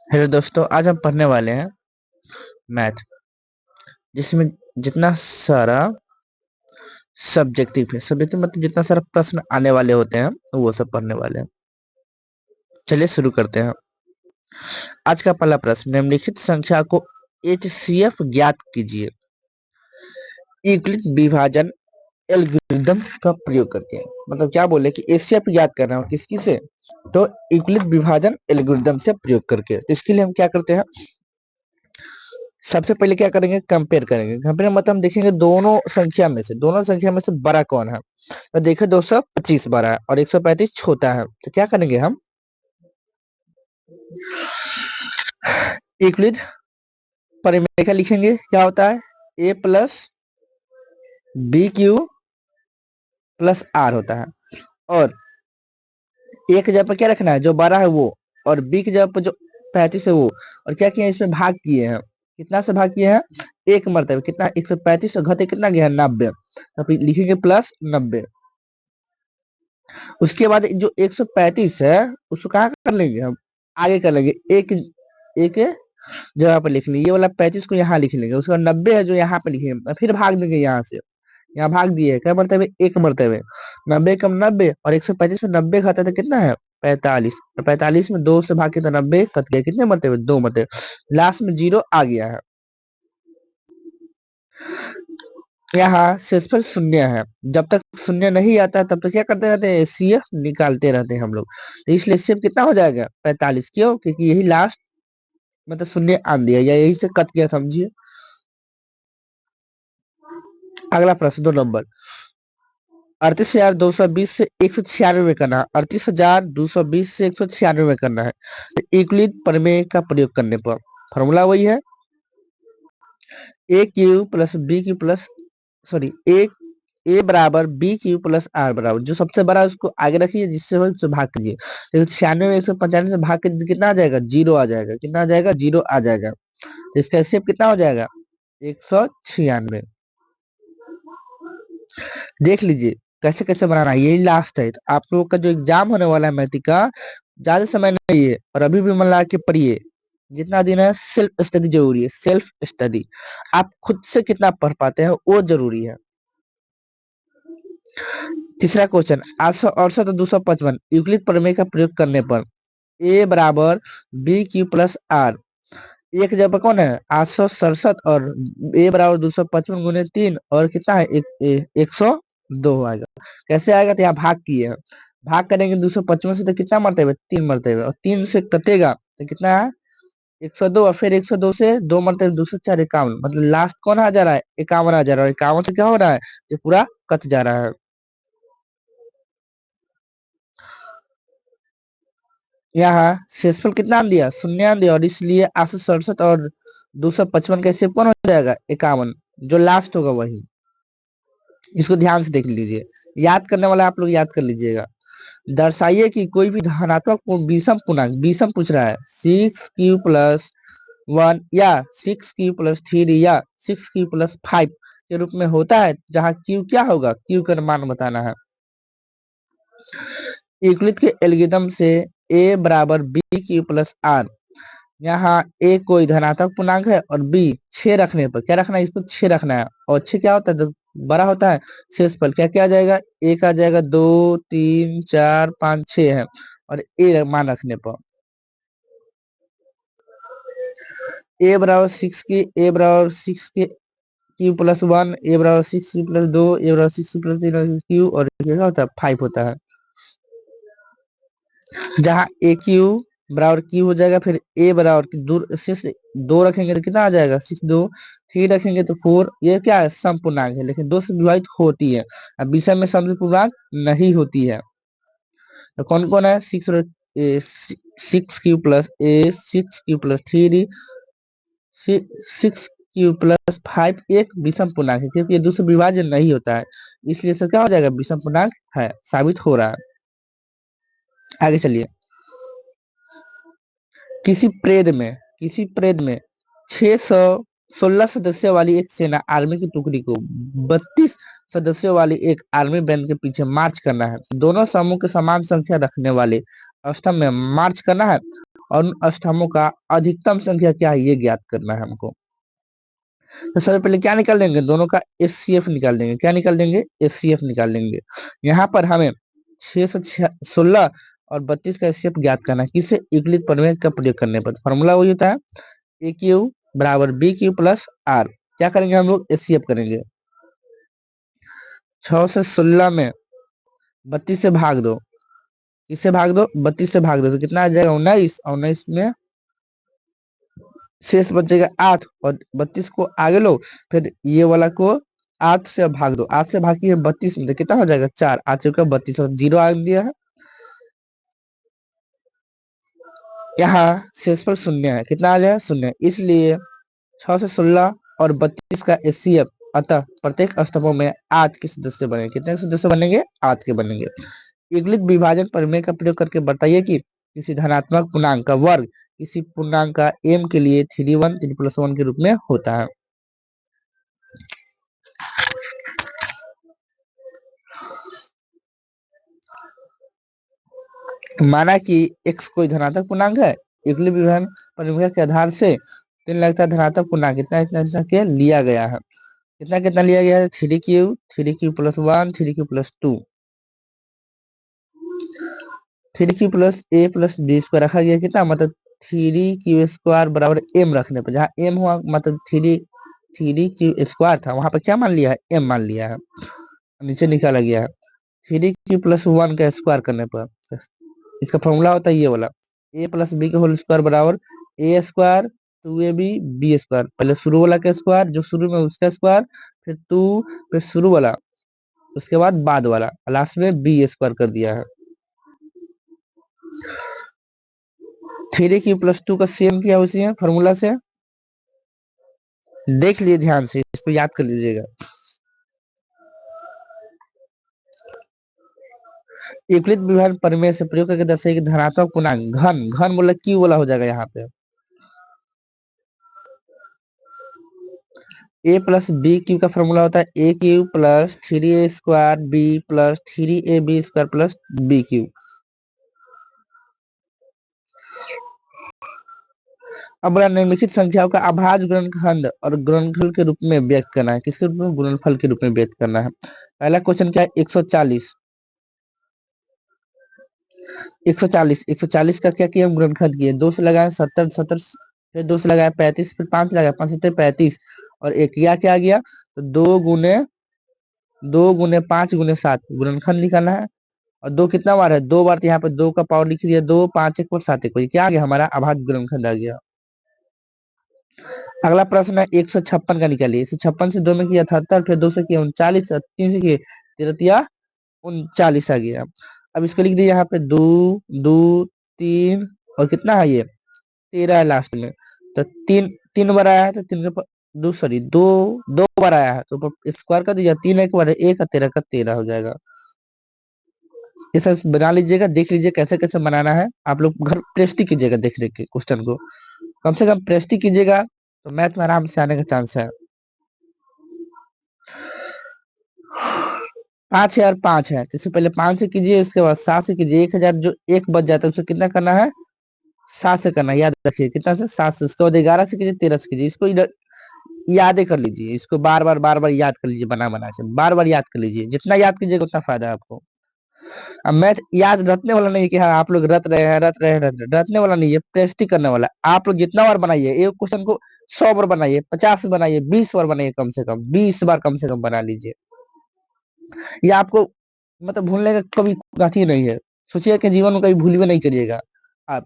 Hello दोस्तों, आज हम पढ़ने वाले हैं मैथ, जिसमें जितना सारा सब्जेक्टिव है। सब्जेक्टिव मतलब जितना सारा प्रश्न आने वाले होते हैं वो सब पढ़ने वाले हैं। चलिए शुरू करते हैं। आज का पहला प्रश्न, निम्नलिखित संख्या को HCF ज्ञात कीजिए यूक्लिड विभाजन एल्गोरिदम का प्रयोग करके। मतलब क्या बोले कि HCF ज्ञात करना है किसकी से, तो यूक्लिड विभाजन एल्गोरिदम से प्रयोग करके। तो इसके लिए हम क्या करते हैं, सबसे पहले क्या करेंगे, कंपेयर करेंगे। कंपेयर मतलब हम देखेंगे दोनों संख्या में से बड़ा कौन है। तो देखो 225 बड़ा है और 135 छोटा है, तो क्या करेंगे हम, यूक्लिड परिमेय का लिखेंगे। क्या होता है, a plus B Q plus R होता है। और ए की जगह पर क्या रखना है, जो बड़ा है वो, और बी की जगह पर जो 35 है वो। और क्या किया, इसमें भाग किए हैं। कितना से भाग किए हैं, एक मरतबे। कितना, 135 से घटे कितना गया है, 90। तो फिर लिखेंगे प्लस 90। उसके बाद जो 135 है उसको कहाँ कर लेंगे हम, आगे कर लेंगे। एक एक जगह पर लिख लेंगे, ये वाला 35 को यहाँ लिख लेंगे। उसके बाद 90 है जो यहाँ पे लिखेंगे, फिर भाग देंगे यहाँ से। यहाँ भाग दिए, क्या मरतबे, एक मरतबे। 90 कम 90 और 135 में 90 खाता तो कितना है, 45। 45 में 2 से भाग के तो 90 कट गया, कितने मरतबे, 2 मरतबे। लास्ट में 0 आ गया है। यहाँ शेषफल शून्य है। जब तक शून्य नहीं आता तब तक क्या करते रहते हैं, HCF निकालते रहते हैं हम लोग। तो इसलिए HCF कितना हो जाएगा, 45। क्यों, क्योंकि यही लास्ट मतलब शून्य आन दिया या यही से कट गया, समझिए। अगला प्रश्न 2 नंबर, 38,220 से 196 में करना है। 38,220 से 196 में करना है। तो यूक्लिड प्रमेय का प्रयोग करने पर फॉर्मूला वही है, A Q plus B Q plus sorry A बराबर बी क्यू प्लस आर बराबर, जो सबसे बड़ा है उसको आगे रखिए, जिससे हो उससे भाग कीजिए। तो 96 में 195 से भाग के कितना आ जाएगा, 0 आ जाएगा। कितना आ जाएगा, 0 आ जाएगा। तो इसका HCF कितना हो जाएगा, 196। देख लीजिए कैसे कैसे बनाना है, यही लास्ट है। तो आप लोगों का जो एग्जाम होने वाला है मैथ का, ज्यादा समय नहीं है और अभी भी मन लगा के पढ़िए। जितना दिन है सेल्फ स्टडी जरूरी है, सेल्फ स्टडी। आप खुद से कितना पढ़ पाते हैं वो जरूरी है। तीसरा क्वेश्चन, 868 और 255 यूक्लिड प्रमेय का प्रयोग करने पर ए बराबर बी क्यू प्लस आर। एक जगह कौन है, 867 और ए बराबर 255 गुने 3 और कितना है, 102 आएगा। कैसे आएगा, तो यहाँ भाग किए हैं। भाग करेंगे 255 से तो कितना मरतबे, 3 मरतबे, और 3 से कटेगा तो कितना है, 102। और फिर 102 से 2 मरतबे, 204, 51। मतलब लास्ट कौन आ जा रहा है, 51 आ जा रहा है। और 51 से क्या हो रहा है, जो पूरा कट जा रहा है। यहाँ शेषफल कितना आन दिया, शून्य आन दिया, और इसलिए 867 और 255 का हिसाब कौन हो जाएगा, 51। जो लास्ट होगा वही। इसको ध्यान से देख लीजिए, याद करने वाला आप लोग याद कर लीजिएगा। दर्शाइए कि कोई भी धनात्मक विषम पूर्णांक, विषम पूछ रहा है, 6q+1 या 6q+3 या 6q+5 के रूप में होता है, जहां q क्या होगा, q का मान बताना है। यूक्लिड के एल्गोरिथम से a बराबर बी क्यू प्लस आर। यहाँ a कोई धनात्मक पूर्णांक है और b 6 रखने पर क्या रखना है, इसको 6 रखना है। और 6 क्या होता है, जब बड़ा होता है शेषफल क्या क्या आ जाएगा, एक आ जाएगा, 2 3 4 5 6 है। और a मान रखने पर a बराबर 6 की, a बराबर 6 के q+1, a बराबर 6 q+2, a बराबर 6 q+3 q, और क्या होता है, 5 होता है। जहाँ ए क्यू बराबर क्यू हो जाएगा, फिर ए बराबर की दूर से 2 रखेंगे तो कितना आ जाएगा, 6 2, 3 रखेंगे तो 4। ये क्या है, सम पूर्णांक है, लेकिन 2 से विभाजित होती है। अब विषम में सम पूर्णांक नहीं होती है। तो कौन कौन है, 6q+a, 6q+3, 6q+5 एक विषम पूर्णांक है, क्योंकि ये 2 से विभाजन नहीं होता है, इसलिए सब क्या हो जाएगा, विषम पूर्णांक है, साबित हो रहा है। आगे चलिए, किसी प्रेड में 616 सदस्यों वाली एक सेना आर्मी की टुकड़ी को 32 सदस्यों वाली एक आर्मी बैंड के पीछे मार्च करना है। दोनों समूह के समान संख्या रखने वाले अष्टम में मार्च करना है। और उन अष्टकों का अधिकतम संख्या क्या है ये ज्ञात करना है हमको। तो सबसे पहले क्या निकाल देंगे, दोनों का एचसीएफ निकाल देंगे। क्या निकाल देंगे, एचसीएफ निकाल देंगे। यहाँ पर हमें 616 और 32 का एचसीएफ ज्ञात करना है, किसे, यूक्लिड प्रमेय का प्रयोग करने पर। फॉर्मूला वही होता है ए क्यू बराबर बी क्यू प्लस आर। क्या करेंगे हम लोग, एचसीएफ करेंगे। 6 से 16 में 32 से भाग दो, इससे भाग दो, 32 से भाग दो तो कितना आ जाएगा, 19। 19 में शेष बचेगा 8 और 32 को आगे लो, फिर ये वाला को 8 से भाग दो, 8 से भाग के 32 में तो कितना हो जाएगा, 4। 8 चौका 32 और 0 आ दिया है। यहाँ शेष पर शून्य है, कितना आ जाएगा, शून्य। इसलिए 6 से 16 और 32 का एचसीएफ, अतः प्रत्येक स्तंभों में 8 के सदस्य बनेंगे। कितने सदस्य बनेंगे, 8 के बनेंगे। यूक्लिड विभाजन प्रमेय का प्रयोग करके बताइए कि किसी धनात्मक पूर्णांक का वर्ग किसी पूर्णांक का m के लिए 3 1 3 + 1 के रूप में होता है। माना कि x कोई धनात्मक पूर्णांक है, यूक्लिड विभाजन प्रमेय के आधार से 3 लगता धनात्मक पूर्णांक कितना इतना के लिया गया है। कितना कितना लिया गया है, 3 3 + 1 3 + 2 3 प्लस a प्लस b इसको रखा गया, कितना मतलब 3 बराबर m रखने पर, जहाँ m हुआ मतलब 3 था, वहां पर क्या मान लिया है, m मान लिया है, नीचे निकाला गया है। 3 + 1 का स्क्वायर करने पर इसका फॉर्मूला होता है ये वाला, a प्लस बी का होल स्क्वायर बराबर a² 2ab b²। पहले शुरू वाला का स्क्वायर, जो शुरू में उसका स्क्वायर, फिर 2, फिर शुरू वाला, उसके बाद वाला, लास्ट में b² कर दिया है। 3 + 2 का सेम किया उसी है फॉर्मूला से, देख लीजिए ध्यान से, इसको याद कर लीजिएगा। यूक्लिड विभाजन प्रमेय से प्रयोग करके दर्शाइए कि धनात्मक पूर्णांक घन बोला क्यू वाला हो जाएगा यहाँ पे, a प्लस बी क्यू का फॉर्मूला होता है a³ + 3a² b + 3ab² plus bq। अब बोला निम्नलिखित संख्याओं का अभाज्य गुणनखंड और गुणनफल के रूप में व्यक्त करना है। किसके रूप में, गुणनफल के रूप में व्यक्त करना है। पहला क्वेश्चन क्या है, 140 140 का क्या किया, गुणनखंड किया, 2 से लगाया 70 70, फिर 2 से लगाया 35, फिर 5 लगाया 5 7 35 और एक क्या क्या आ गया, तो 2 गुने 5 गुने 7 गुणनखंड निकालना है। और 2 कितना बार है, 2 बार, तो यहाँ पे 2 का पावर लिख दिया, 2 5 1 और 7 1, क्या आ गया हमारा, अभाज्य गुणनखंड आ गया। अगला प्रश्न है 156 का निकालिए। 156 से 2 में किया 78, फिर 2 से किया 39, 3 से किए 13 39 आ गया। अब इसको लिख दिए यहाँ पे 2 2 3 और कितना है ये 13 है लास्ट में, तो 3 बार आया है तो 3 के 2 सॉरी 2 बार आया है तो स्क्वायर कर दीजिए, 3 एक बार 1 13 का 13 हो जाएगा। ये सब बना लीजिएगा, देख लीजिए कैसे कैसे बनाना है, आप लोग घर प्रैक्टिस कीजिएगा, देख देख के क्वेश्चन को कम से कम प्रैक्टिस कीजिएगा तो मैथ में आराम से आने का चांस है। 5005 है, इससे पहले 5 से कीजिए, उसके बाद 7 से कीजिए, 1000 जो एक बच जाता है उसको कितना करना है, 7 से करना है, याद रखिए कितना से, 7 से। उसके बाद 11 से कीजिए, 13 से कीजिए, इसको याद कर लीजिए, इसको बार बार याद कर लीजिए, बना बना के बार बार याद कर लीजिए, जितना याद कीजिएगा उतना फायदा है आपको। अब मैथ याद रटने वाला नहीं है कि हाँ आप लोग रटने वाला नहीं है, प्रैक्टिस करने वाला। आप लोग जितना बार बनाइए एक क्वेश्चन को, 100 बार बनाइए, 50 बनाइए, 20 बार बनाइए, कम से कम 20 बार कम से कम बना लीजिए। ये आपको मतलब भूलने का कभी गाठी नहीं है, सोचिए कि जीवन में कभी भूलिए नहीं करिएगा आप।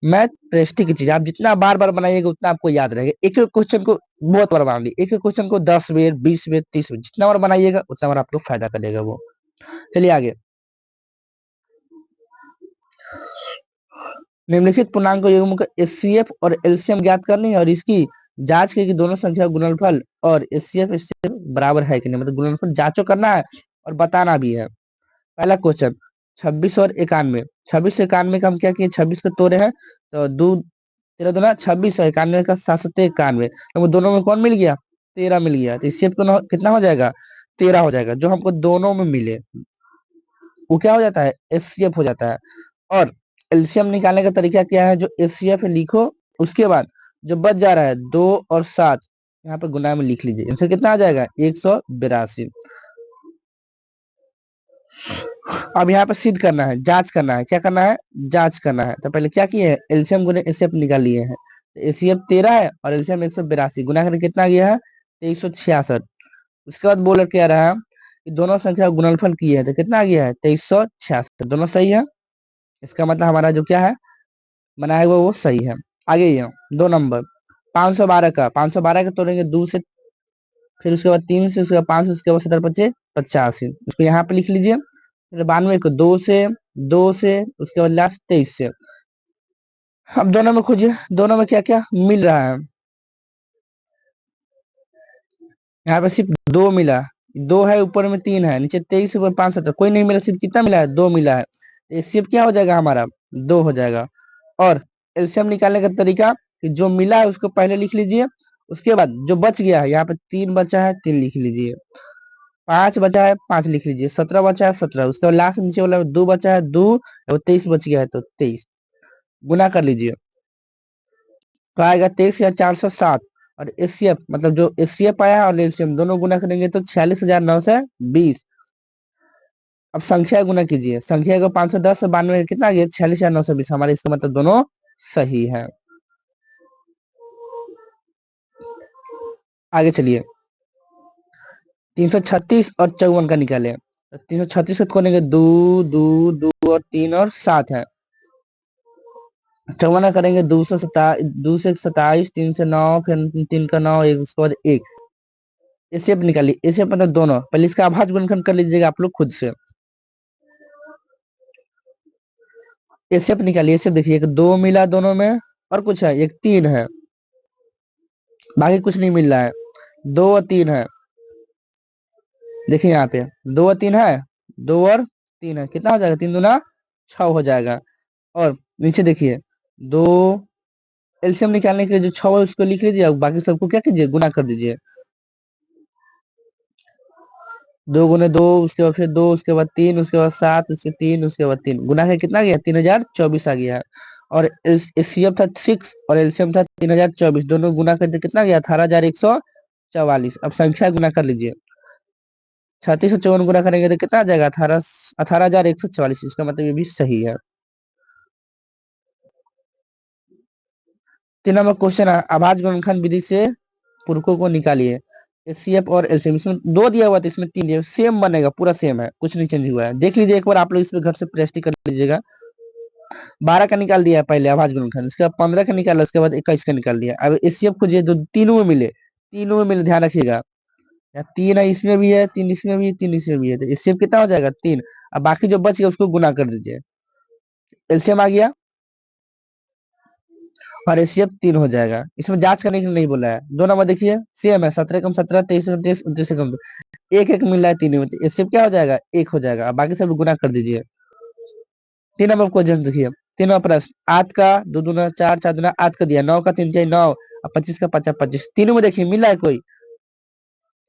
मैथ प्रैक्टिस की चीज, आप जितना बार बार बनाइएगा उतना आपको याद रहेगा। एक एक क्वेश्चन को बहुत बार बना लीजिए, एक एक क्वेश्चन को 10 बार 20 बार 30 बार, जितना बार बनाइएगा उतना बार आपको फायदा करेगा वो। चलिए आगे, निम्नलिखित पूर्णांक युग्म का एचसीएफ और एलसीएम ज्ञात करनी है और इसकी जांच की कि दोनों संख्या गुणनफल और एचसीएफ एचसीएफ बराबर है कि नहीं, मतलब गुणनफल जांचो करना है और बताना भी है। पहला क्वेश्चन 26 और 91, 26 से 91 का हम क्या किए, 26 के तोड़े हैं तो 2 13 दूना 26 और 91 का 7 7 91, तो दोनों में कौन मिल गया, 13 मिल गया, तो एचसीएफ कितना हो जाएगा, 13 हो जाएगा। जो हमको दोनों में मिले वो क्या हो जाता है, एचसीएफ हो जाता है। और एलसीएम निकालने का तरीका क्या है, जो एचसीएफ लिखो, उसके बाद जो बच जा रहा है 2 और 7 यहाँ पे गुना में लिख लीजिए, इनसे कितना आ जाएगा 182। अब यहाँ पे सिद्ध करना है, जांच करना है, क्या करना है, जांच करना है। तो पहले क्या किए हैं, एलसीएम गुने एचसीएफ निकाल लिए हैं। तो एचसीएफ 13 है और एलसीएम 182, गुना करके कितना गया है 2366। उसके बाद बोलर क्या रहा है कि दोनों संख्या का गुणनफल किए हैं, तो कितना आ गया है 2366, दोनों सही है। इसका मतलब हमारा जो क्या है बनाया हुआ वो सही है। आगे ये 2 नंबर 512 का, 512 का तोड़ेंगे 2 से, फिर उसके बाद 3 से, उसके बाद 5 से, उसके बाद 70 × 5 = 85, उसको यहाँ पे लिख लीजिए। फिर 92 को 2 से उसके बाद लास्ट 23 से। अब दोनों में खोजिए, दोनों में क्या क्या मिल रहा है। यहाँ पे सिर्फ 2 मिला, 2 है, ऊपर में 3 है, नीचे 23, ऊपर 5 17, कोई नहीं मिला, सिर्फ कितना मिला है 2 मिला है। तो ये सिर्फ क्या हो जाएगा हमारा 2 हो जाएगा। और एलसीएम निकालने का तरीका कि जो मिला है उसको पहले लिख लीजिए, उसके बाद जो बच गया है, यहाँ पे 3 बचा है 3 लिख लीजिए, 5 बचा है 5 लिख लीजिए, 17 बचा है 17, उसके बाद लास्ट नीचे वाला 2 बचा है 2, और 23 बच गया है तो 23, गुना कर लीजिए तो आएगा 23,407। और एचसीएफ मतलब जो एचसीएफ आया है और एलसीएम दोनों गुना करेंगे तो 46,920। अब संख्या गुना कीजिए, संख्या को 510 से 92 कितना आ गया 46,920, हमारे इसका मतलब दोनों सही है। आगे चलिए 336 और 54 का निकाले। 336 को खोलेंगे 2 2 2 और 3 और 7 है। 54 करेंगे 2 से 27, 3 से 9, फिर 3 का 9, एक उसके बाद 1। एसएफ निकालिए, एसएफ मतलब दोनों, पहले इसका अभाज्य गुणनखंड कर लीजिएगा आप लोग खुद से। एसएफ निकालिए, एसएफ देखिए, एक 2 मिला दोनों में, और कुछ है, एक 3 है, बाकी कुछ नहीं मिल रहा है, 2 और 3 है। देखिए यहाँ पे 2 और 3 है, 2 और 3 है, कितना हो जाएगा 3 दूना 6 हो जाएगा। और नीचे देखिए 2, एलसीएम निकालने के लिए जो 6 है उसको लिख लीजिए, बाकी सबको क्या कीजिए गुना कर दीजिए, 2 गुने 2, उसके बाद फिर 2, उसके बाद 3, उसके बाद 7, उसके 3, उसके बाद 3, गुना के कितना गया 3024 आ गया है। और एचसीएफ था 6 और एलसीएम था 3024, दोनों गुना करके कितना गया 18,144। अब संख्या गुना कर लीजिए, 36 से 54 गुना करेंगे तो कितना आ जाएगा 18,144, इसका मतलब ये भी सही है। 3 नंबर क्वेश्चन है, अभाज्य गुणनखंड विधि से पूरकों को निकालिए। एचसीएफ और एलसीएम, इसमें 2 दिया हुआ था, इसमें 3 दिया, सेम बनेगा, पूरा सेम है, कुछ नहीं चेंज हुआ है। देख लीजिए एक बार आप लोग, इसमें घर से प्रैक्टिस कर लीजिएगा। 12 का निकाल दिया है पहले अभाज्य गुणनखंड, उसके बाद 15 का निकाला, उसके बाद 21 का निकाल दिया। अब एचसीएफ खोजिए जो तीनों में मिले, तीनों में मिले, ध्यान रखिएगा, 3 है इसमें भी है, 3 इसमें भी है, 3 इसमें भी है, तो एचसीएफ कितना हो जाएगा 3। अब बाकी जो बच गया उसको गुना कर दीजिए, एलसीएम आ गया और एचसीएफ 3 हो जाएगा। इसमें जांच करने के लिए नहीं बोला है, 2 नंबर देखिए सेम है, 17 कम 17, 23 कम 23, 29 कम, एक एक मिल रहा है तीनों में, तो एचसीएफ क्या हो जाएगा 1 हो जाएगा। अब बाकी सब गुना कर दीजिए। 3 नंबर क्वेश्चन देखिए, 3 नंबर प्रश्न, 8 का 2 दूना 4, 4 दूना 8 का दिया, 9 का 3 4 9, और 25 का 5 25, तीनों में देखिए मिला है, कोई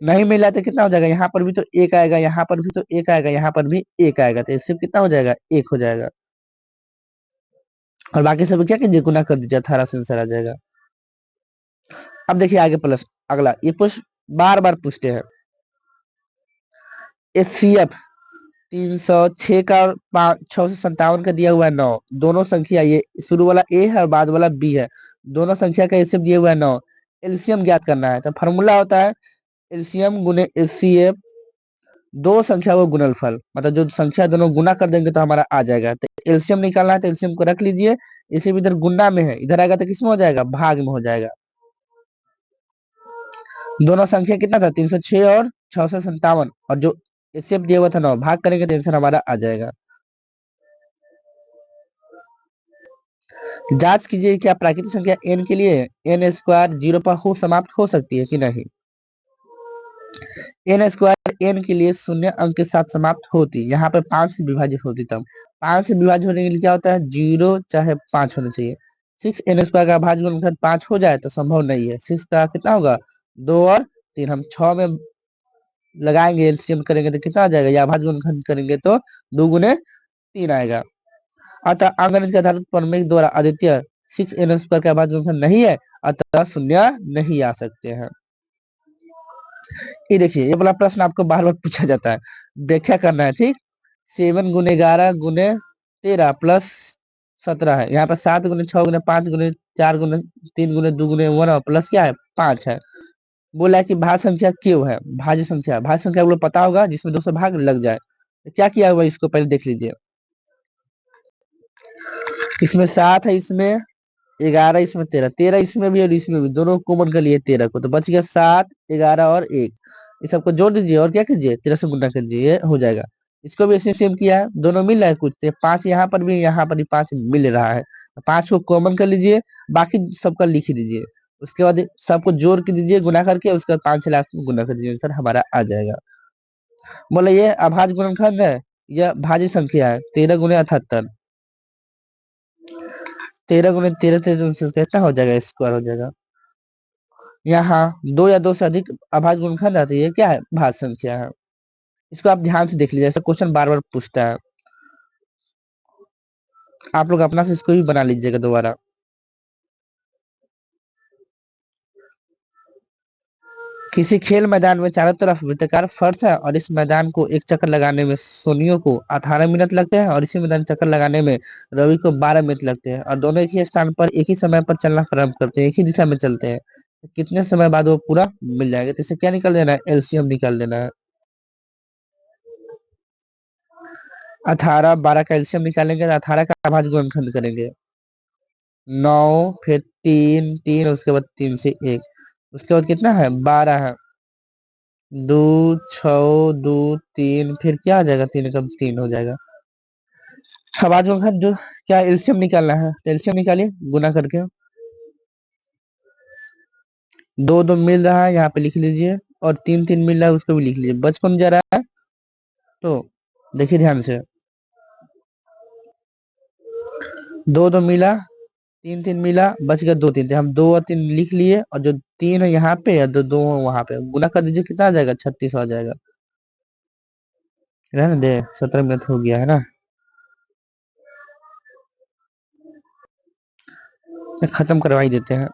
नहीं मिला है तो कितना हो जाएगा, यहाँ पर भी तो 1 आएगा, यहाँ पर भी तो 1 आएगा, यहाँ पर भी 1 आएगा, तो इससे कितना हो जाएगा 1 हो जाएगा। और बाकी सब क्या कीजिए गुना कर दीजिए, 18 से आंसर आ जाएगा। अब देखिए आगे प्लस, अगला ये पुष्ट बार बार पूछते हैं, एचसीएफ 306 का और 657 का दिया हुआ है 9, दोनों संख्या, ये शुरू वाला ए है और बाद वाला बी है, दोनों संख्या का एचसीएफ दिया हुआ है 9, एलसीएम ज्ञात करना है। तो फॉर्मूला होता है एलसीएम गुने एचसीएफ, दो संख्या को गुणनफल, मतलब जो संख्या दोनों गुना कर देंगे तो हमारा आ जाएगा। तो एलसीएम निकालना है तो एलसीएम को रख लीजिए, इसे भी इधर गुना में है, इधर आएगा तो किस में हो जाएगा भाग में हो जाएगा। दोनों संख्या कितना था 306 और 657, और जो एचसीएफ दिया हुआ था 9, भाग करेंगे तो आंसर हमारा आ जाएगा। जांच कीजिए क्या प्राकृतिक संख्या n के लिए n स्क्वायर 0 पर हो समाप्त हो सकती है कि नहीं। n स्क्वायर n के लिए 0 अंक के साथ समाप्त होती, यहाँ पे 5 से विभाजित होती, तब 5 से विभाजित होने के लिए क्या होता है 0 चाहे 5 होना चाहिए। 6n स्क्वायर का भाज्य गुणनखंड 5 हो जाए तो संभव नहीं है। 6 का कितना होगा 2 और 3, हम 6 में लगाएंगे, एलसीएम करेंगे तो कितना आ जाएगा, या भाज्य गुणनखंड करेंगे तो 2 गुने 3 आएगा। अतः अंकगणित के आधार पर प्रमेय द्वारा अद्वितीय 6n² का अभाज्य गुणनखंड नहीं है, अतः शून्य नहीं आ सकते हैं। ये देखिए, ये वाला प्रश्न आपको बार बार पूछा जाता है, व्याख्या करना है, ठीक। 7 गुने 11 गुने 13 प्लस 17 है, यहाँ पर 7 गुने 6 गुने 5 गुने 4 गुने 3 गुने 2 गुने 1 और प्लस क्या है 5 है। बोला है कि भाज्य संख्या क्यों है, भाज्य संख्या वो पता होगा जिसमें 2 से भाग लग जाए। तो क्या किया हुआ इसको पहले देख लीजिए। इसमें 7 है, इसमें 11, इसमें 13, 13 इसमें भी और इसमें भी, दोनों कॉमन कर लिए 13 को, तो बच गया 7, 11 और 1। इस सबको जोड़ दीजिए और क्या कीजिए 13 से गुना कीजिए, ये हो जाएगा। इसको भी ऐसे सेम किया है, दोनों मिल रहा है कुछ, तो 5 यहाँ पर भी यहाँ पर भी 5 मिल रहा है, 5 को कॉमन कर लीजिए, बाकी सबका लिख दीजिए। उसके बाद सबको जोड़ के दीजिए गुना करके, उसके बाद 5 से लास्ट में गुना कर दीजिए, सर हमारा आ जाएगा। बोले ये अभाज्य गुणनखंड है, यह भाज्य संख्या है, 13 गुने 78, 13 गुने 13 कितना हो जाएगा, स्क्वायर हो जाएगा। यहाँ 2 या 2 से अधिक अभाज्य गुणनखंड आती है, क्या है भाज्य संख्या है। इसको आप ध्यान से देख लीजिए, ऐसा क्वेश्चन बार बार पूछता है, आप लोग अपना से इसको भी बना लीजिएगा दोबारा। किसी खेल मैदान में चारों तरफ वृत्ताकार फर्श है और इस मैदान को एक चक्कर लगाने में सोनियो को 18 मिनट लगते हैं और इसी मैदान चक्कर लगाने में रवि को 12 मिनट लगते हैं और दोनों एक ही स्थान पर एक ही समय पर चलना प्रारंभ करते हैं, एक ही दिशा में चलते हैं, तो कितने समय बाद वो पूरा मिल जाएगा। तो इसे क्या निकाल देना है, एलसीएम निकाल देना है। 18 12 का एलसीएम निकालेंगे तो 18 का अभाज्य गुणनखंड करेंगे, 9 फिर 3 3 उसके बाद 3 से 1, उसके बाद कितना है 12 है, 2 6 2 3 फिर क्या आ जाएगा, 3 का 3 हो जाएगा। अभाज्य गुणनखंड जो क्या एलसीएम निकालना है, तो एलसीएम निकालिए गुना करके, 2 2 मिल रहा है यहाँ पे लिख लीजिए और 3 3 मिल रहा है उसको भी लिख लीजिए, बच कौन जा रहा है, तो देखिए ध्यान से, 2 2 मिला, 3 3 मिला, बच गया 2 3, तो हम 2 और 3 लिख लिए और जो 3 है यहाँ पे और 2 2 वहां पे गुना कर दीजिए, कितना आ जाएगा 36 आ जाएगा। रहने दे, 17 मिनट हो गया है ना, खत्म करवा ही देते हैं।